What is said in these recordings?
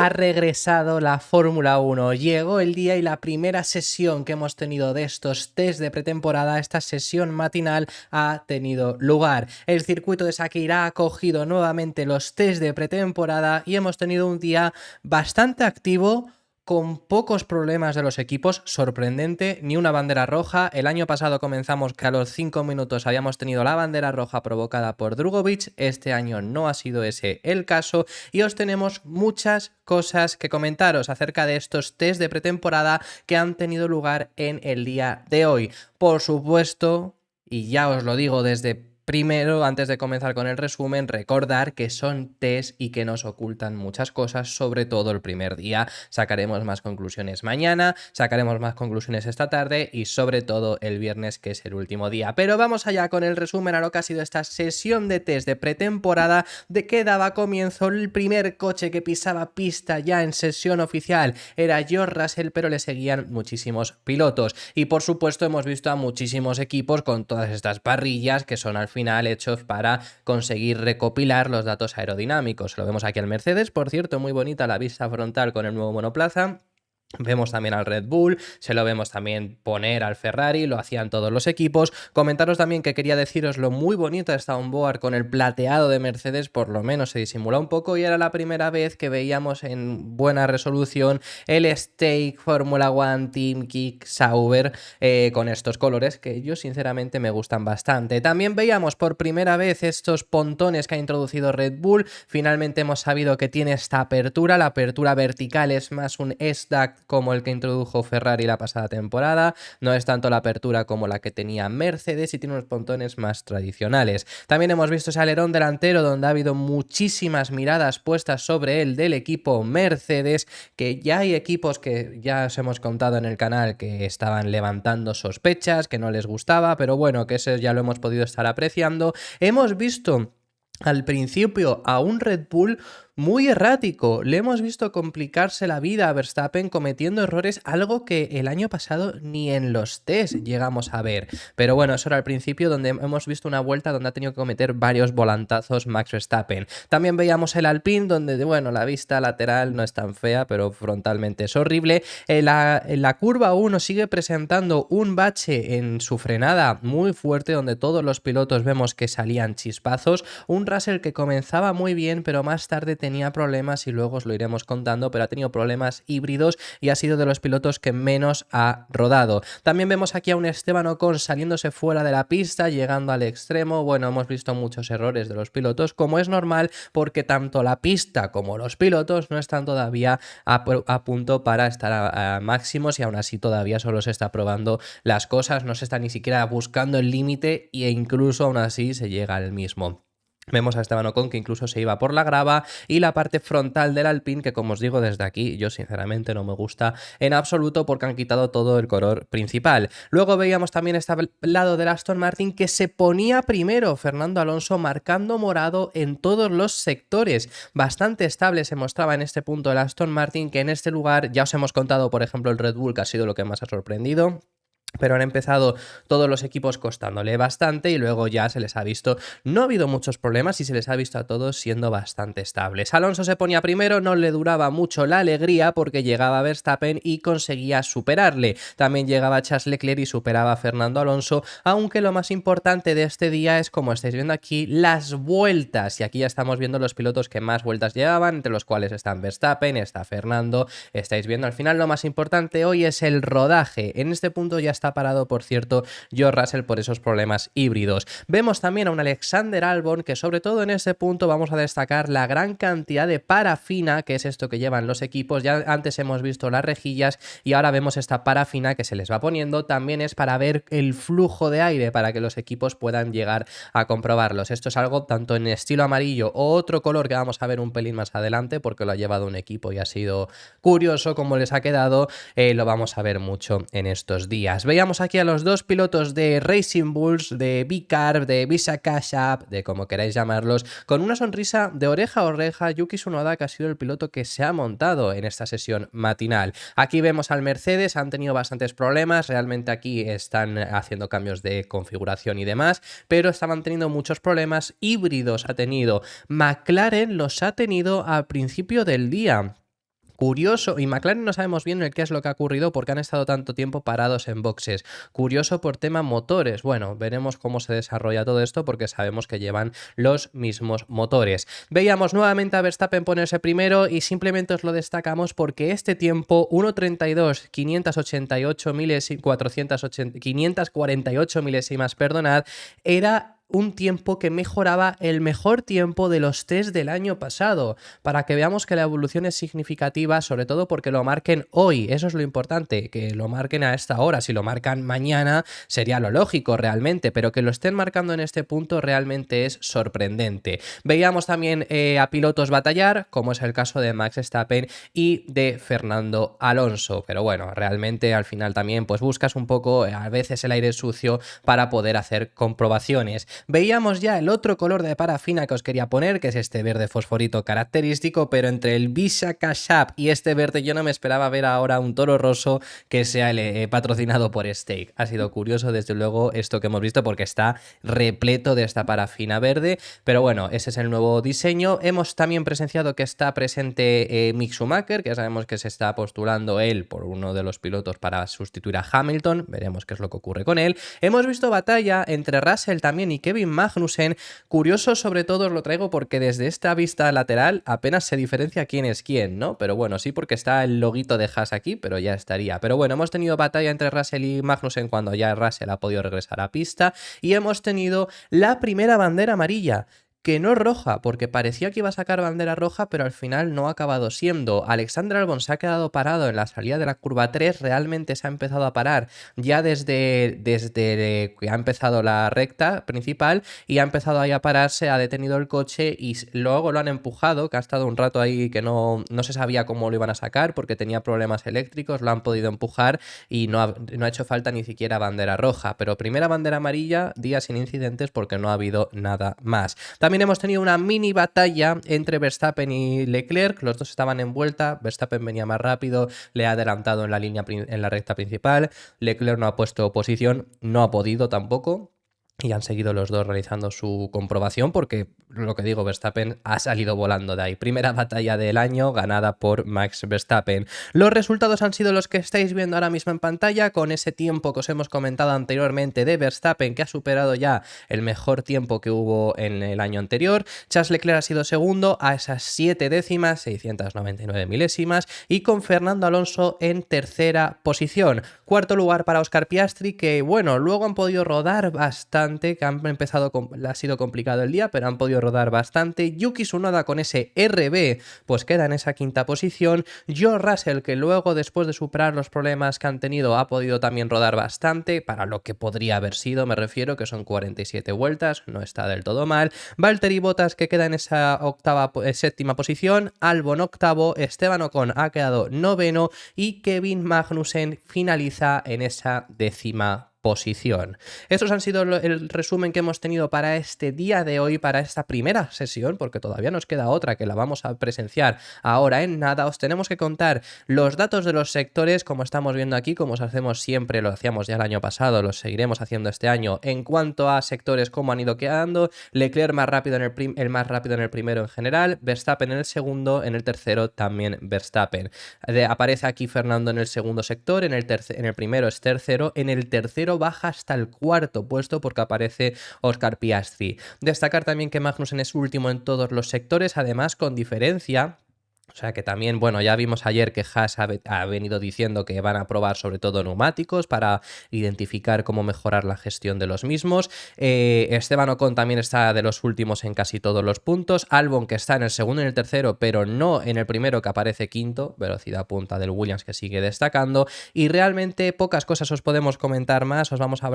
Ha regresado la Fórmula 1. Llegó el día y la primera sesión que hemos tenido de estos test de pretemporada, esta sesión matinal, ha tenido lugar. El circuito de Sakhir ha acogido nuevamente los test de pretemporada y hemos tenido un día bastante activo, con pocos problemas de los equipos, sorprendente, ni una bandera roja. El año pasado comenzamos que a los 5 minutos habíamos tenido la bandera roja provocada por Drugovich. Este año no ha sido ese el caso y os tenemos muchas cosas que comentaros acerca de estos test de pretemporada que han tenido lugar en el día de hoy. Por supuesto, y ya os lo digo desde primero, antes de comenzar con el resumen, recordar que son test y que nos ocultan muchas cosas, sobre todo el primer día. Sacaremos más conclusiones mañana, sacaremos más conclusiones esta tarde y sobre todo el viernes, que es el último día. Pero vamos allá con el resumen a lo que ha sido esta sesión de test de pretemporada, de que daba comienzo el primer coche que pisaba pista ya en sesión oficial. Era George Russell, pero le seguían muchísimos pilotos. Y por supuesto hemos visto a muchísimos equipos con todas estas parrillas que son al final hechos para conseguir recopilar los datos aerodinámicos. Lo vemos aquí al Mercedes, por cierto, muy bonita la vista frontal con el nuevo monoplaza. Vemos también al Red Bull, se lo vemos también poner al Ferrari, lo hacían todos los equipos. Comentaros también que quería deciros lo muy bonito esta onboard con el plateado de Mercedes, por lo menos se disimula un poco y era la primera vez que veíamos en buena resolución el Stake Formula One Team Kick Sauber con estos colores que yo sinceramente me gustan bastante. También veíamos por primera vez estos pontones que ha introducido Red Bull. Finalmente hemos sabido que tiene esta apertura, la apertura vertical es más un S-Duct como el que introdujo Ferrari la pasada temporada, no es tanto la apertura como la que tenía Mercedes y tiene unos pontones más tradicionales. También hemos visto ese alerón delantero donde ha habido muchísimas miradas puestas sobre él del equipo Mercedes, que ya hay equipos que ya os hemos contado en el canal que estaban levantando sospechas, que no les gustaba, pero bueno, que eso ya lo hemos podido estar apreciando. Hemos visto al principio a un Red Bull muy errático, le hemos visto complicarse la vida a Verstappen cometiendo errores, algo que el año pasado ni en los test llegamos a ver. Pero bueno, eso era al principio, donde hemos visto una vuelta donde ha tenido que cometer varios volantazos Max Verstappen. También veíamos el Alpine, donde bueno, la vista lateral no es tan fea, pero frontalmente es horrible. En la curva 1 sigue presentando un bache en su frenada muy fuerte, donde todos los pilotos vemos que salían chispazos. Un Russell que comenzaba muy bien, pero más tarde tenía problemas y luego os lo iremos contando, pero ha tenido problemas híbridos y ha sido de los pilotos que menos ha rodado. También vemos aquí a un Esteban Ocon saliéndose fuera de la pista, llegando al extremo. Bueno, hemos visto muchos errores de los pilotos, como es normal, porque tanto la pista como los pilotos no están todavía a punto para estar a máximos y aún así todavía solo se está probando las cosas, no se está ni siquiera buscando el límite e incluso aún así se llega al mismo. Vemos a Esteban Ocon que incluso se iba por la grava y la parte frontal del Alpine, que como os digo desde aquí, yo sinceramente no me gusta en absoluto porque han quitado todo el color principal. Luego veíamos también este lado del Aston Martin que se ponía primero, Fernando Alonso marcando morado en todos los sectores. Bastante estable se mostraba en este punto el Aston Martin, que en este lugar ya os hemos contado, por ejemplo, el Red Bull, que ha sido lo que más ha sorprendido. Pero han empezado todos los equipos costándole bastante y luego ya se les ha visto, no ha habido muchos problemas y se les ha visto a todos siendo bastante estables. Alonso se ponía primero, no le duraba mucho la alegría porque llegaba Verstappen y conseguía superarle. También llegaba Charles Leclerc y superaba a Fernando Alonso, aunque lo más importante de este día es, como estáis viendo aquí, las vueltas. Y aquí ya estamos viendo los pilotos que más vueltas llevaban, entre los cuales están Verstappen, está Fernando, estáis viendo al final lo más importante hoy es el rodaje. En este punto ya está parado, por cierto, George Russell por esos problemas híbridos. Vemos también a un Alexander Albon que sobre todo en este punto vamos a destacar la gran cantidad de parafina, que es esto que llevan los equipos. Ya antes hemos visto las rejillas y ahora vemos esta parafina que se les va poniendo. También es para ver el flujo de aire, para que los equipos puedan llegar a comprobarlos. Esto es algo tanto en estilo amarillo o otro color que vamos a ver un pelín más adelante porque lo ha llevado un equipo y ha sido curioso cómo les ha quedado. Lo vamos a ver mucho en estos días. Veíamos aquí a los dos pilotos de Racing Bulls, de B-Carb, de Visa Cash App, de como queráis llamarlos, con una sonrisa de oreja a oreja. Yuki Tsunoda, que ha sido el piloto que se ha montado en esta sesión matinal. Aquí vemos al Mercedes, han tenido bastantes problemas, realmente aquí están haciendo cambios de configuración y demás, pero estaban teniendo muchos problemas. Híbridos ha tenido, McLaren los ha tenido al principio del día. Curioso, y McLaren no sabemos bien el qué es lo que ha ocurrido porque han estado tanto tiempo parados en boxes. Curioso por tema motores. Bueno, veremos cómo se desarrolla todo esto porque sabemos que llevan los mismos motores. Veíamos nuevamente a Verstappen ponerse primero y simplemente os lo destacamos porque este tiempo 1.32, 588 milésimas, 548 milésimas, perdonad, era un tiempo que mejoraba el mejor tiempo de los test del año pasado, para que veamos que la evolución es significativa, sobre todo porque lo marquen hoy. Eso es lo importante, que lo marquen a esta hora. Si lo marcan mañana sería lo lógico realmente, pero que lo estén marcando en este punto realmente es sorprendente. Veíamos también a pilotos batallar, como es el caso de Max Verstappen y de Fernando Alonso, pero bueno, realmente al final también pues buscas un poco a veces el aire sucio para poder hacer comprobaciones. Veíamos ya el otro color de parafina que os quería poner, que es este verde fosforito característico, pero entre el Visa Cash App y este verde yo no me esperaba ver ahora un Toro Rosso que sea patrocinado por Stake. Ha sido curioso desde luego esto que hemos visto porque está repleto de esta parafina verde, pero bueno, ese es el nuevo diseño. Hemos también presenciado que está presente Mick Schumacher, que sabemos que se está postulando él por uno de los pilotos para sustituir a Hamilton, veremos qué es lo que ocurre con él. Hemos visto batalla entre Russell también y Kevin Magnussen. Curioso, sobre todo os lo traigo porque desde esta vista lateral apenas se diferencia quién es quién, ¿no? Pero bueno, sí, porque está el loguito de Haas aquí, pero ya estaría. Pero bueno, hemos tenido batalla entre Russell y Magnussen cuando ya Russell ha podido regresar a pista y hemos tenido la primera bandera amarilla, que no es roja, porque parecía que iba a sacar bandera roja, pero al final no ha acabado siendo. Alexander Albon se ha quedado parado en la salida de la curva 3, realmente se ha empezado a parar ya desde que ha empezado la recta principal y ha empezado ahí a pararse, ha detenido el coche y luego lo han empujado, que ha estado un rato ahí que no se sabía cómo lo iban a sacar porque tenía problemas eléctricos, lo han podido empujar y no ha hecho falta ni siquiera bandera roja, pero primera bandera amarilla, día sin incidentes porque no ha habido nada más. También hemos tenido una mini batalla entre Verstappen y Leclerc, los dos estaban en vuelta, Verstappen venía más rápido, le ha adelantado en la recta principal, Leclerc no ha puesto posición, no ha podido tampoco. Y han seguido los dos realizando su comprobación porque, lo que digo, Verstappen ha salido volando de ahí. Primera batalla del año ganada por Max Verstappen. Los resultados han sido los que estáis viendo ahora mismo en pantalla, con ese tiempo que os hemos comentado anteriormente de Verstappen, que ha superado ya el mejor tiempo que hubo en el año anterior. Charles Leclerc ha sido segundo a esas 7 décimas, 699 milésimas, y con Fernando Alonso en tercera posición. Cuarto lugar para Oscar Piastri, que bueno, luego han podido rodar bastante, que ha sido complicado el día, pero han podido rodar bastante. Yuki Tsunoda con ese RB pues queda en esa quinta posición. George Russell, que luego después de superar los problemas que han tenido ha podido también rodar bastante, para lo que podría haber sido, me refiero, que son 47 vueltas, no está del todo mal. Valtteri Bottas, que queda en esa séptima posición. Albon octavo, Esteban Ocon ha quedado noveno y Kevin Magnussen finaliza en esa décima posición. Estos han sido el resumen que hemos tenido para este día de hoy, para esta primera sesión, porque todavía nos queda otra que la vamos a presenciar ahora en nada. Os tenemos que contar los datos de los sectores, como estamos viendo aquí, como os hacemos siempre, lo hacíamos ya el año pasado, lo seguiremos haciendo este año. En cuanto a sectores, cómo han ido quedando: Leclerc más rápido el más rápido en el primero en general, Verstappen en el segundo, en el tercero también Verstappen. Aparece aquí Fernando en el segundo sector, en el primero es tercero, en el tercero baja hasta el cuarto puesto porque aparece Oscar Piastri. Destacar también que Magnussen es último en todos los sectores, además con diferencia. O sea que también, bueno, ya vimos ayer que Haas ha venido diciendo que van a probar sobre todo neumáticos para identificar cómo mejorar la gestión de los mismos. Esteban Ocon también está de los últimos en casi todos los puntos. Albon, que está en el segundo y en el tercero, pero no en el primero, que aparece quinto. Velocidad punta del Williams, que sigue destacando. Y realmente pocas cosas os podemos comentar más. Os vamos a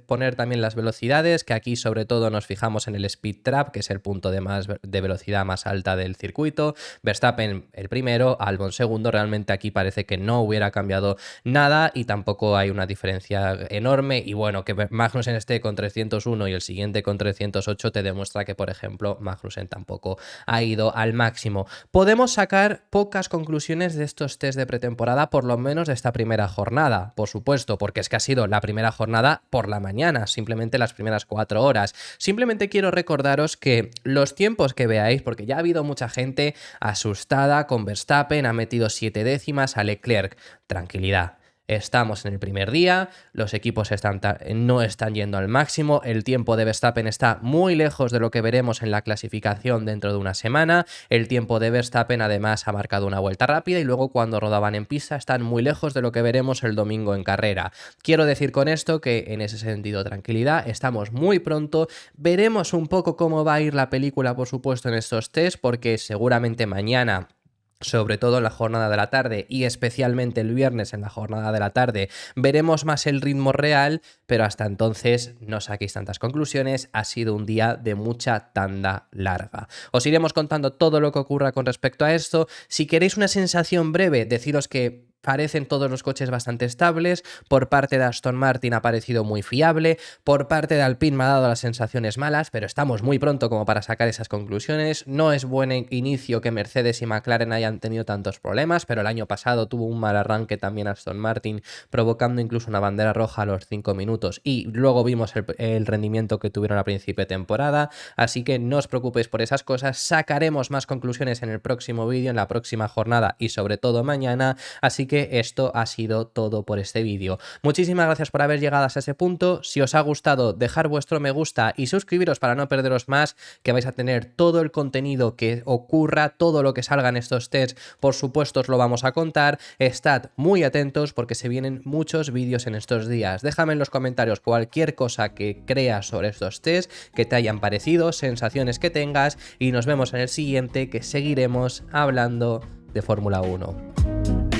poner también las velocidades, que aquí sobre todo nos fijamos en el Speed Trap, que es el punto de velocidad más alta del circuito. Verstappen el primero, Albon segundo. Realmente aquí parece que no hubiera cambiado nada y tampoco hay una diferencia enorme. Y bueno, que Magnussen esté con 301 y el siguiente con 308 te demuestra que, por ejemplo, Magnussen tampoco ha ido al máximo. Podemos sacar pocas conclusiones de estos test de pretemporada, por lo menos de esta primera jornada, por supuesto, porque es que ha sido la primera jornada por la mañana, simplemente las primeras 4 horas. Simplemente quiero recordaros que los tiempos que veáis, porque ya ha habido mucha gente asustada nada, con Verstappen ha metido 7 décimas a Leclerc. Tranquilidad. Estamos en el primer día, los equipos no están yendo al máximo, el tiempo de Verstappen está muy lejos de lo que veremos en la clasificación dentro de una semana, el tiempo de Verstappen además ha marcado una vuelta rápida y luego cuando rodaban en pista están muy lejos de lo que veremos el domingo en carrera. Quiero decir con esto que en ese sentido tranquilidad, estamos muy pronto, veremos un poco cómo va a ir la película por supuesto en estos test porque seguramente mañana, sobre todo en la jornada de la tarde y especialmente el viernes en la jornada de la tarde, veremos más el ritmo real, pero hasta entonces no saquéis tantas conclusiones, ha sido un día de mucha tanda larga. Os iremos contando todo lo que ocurra con respecto a esto. Si queréis una sensación breve, deciros que parecen todos los coches bastante estables, por parte de Aston Martin ha parecido muy fiable, por parte de Alpine me ha dado las sensaciones malas, pero estamos muy pronto como para sacar esas conclusiones. No es buen inicio que Mercedes y McLaren hayan tenido tantos problemas, pero el año pasado tuvo un mal arranque también Aston Martin, provocando incluso una bandera roja a los 5 minutos y luego vimos el rendimiento que tuvieron a principio de temporada, así que no os preocupéis por esas cosas, sacaremos más conclusiones en el próximo vídeo, en la próxima jornada y sobre todo mañana, así que esto ha sido todo por este vídeo. Muchísimas gracias por haber llegado hasta ese punto. Si os ha gustado, dejar vuestro me gusta y suscribiros para no perderos más, que vais a tener todo el contenido que ocurra, todo lo que salga en estos tests, por supuesto os lo vamos a contar. Estad muy atentos porque se vienen muchos vídeos en estos días. Déjame en los comentarios cualquier cosa que creas sobre estos tests, que te hayan parecido, sensaciones que tengas y nos vemos en el siguiente, que seguiremos hablando de Fórmula 1.